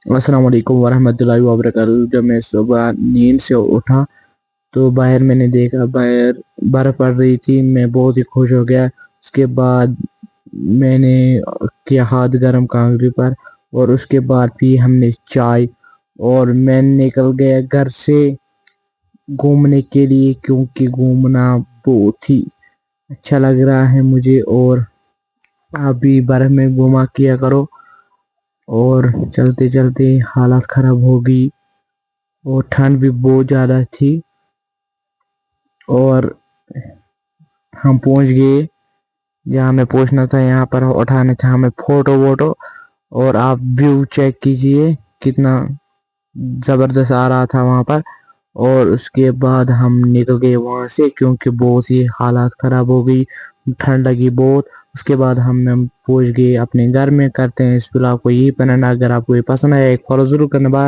अस्सलाम वालेकुम वरहमतुल्लाहि वबरकातुहू। जब मैं सुबह नींद से उठा तो बाहर मैंने देखा, बाहर बर्फ पड़ रही थी। मैं बहुत ही खुश हो गया। उसके बाद मैंने किया हाथ गर्म कांगड़ी पर, और उसके बाद पी हमने चाय, और मैं निकल गया घर से घूमने के लिए, क्योंकि घूमना बहुत ही अच्छा लग रहा है मुझे। और आप भी बर्फ में घूमा किया करो, और चलते चलते हालत खराब हो गई, और ठंड भी बहुत ज़्यादा थी। और हम पहुंच गए जहाँ हमें पहुंचना था। यहाँ पर उठाने था हमें फोटो वोटो, और आप व्यू चेक कीजिए कितना ज़बरदस्त आ रहा था वहाँ पर। और उसके बाद हम निकल गए वहाँ से, क्योंकि बहुत ही हालात ख़राब हो गई, ठंड लगी बहुत। उसके बाद हम पहुंच गए अपने घर में। करते हैं इस ब्लॉग को यही पसंद, अगर आपको ये पसंद आया एक फॉलो ज़रूर करना। बाय।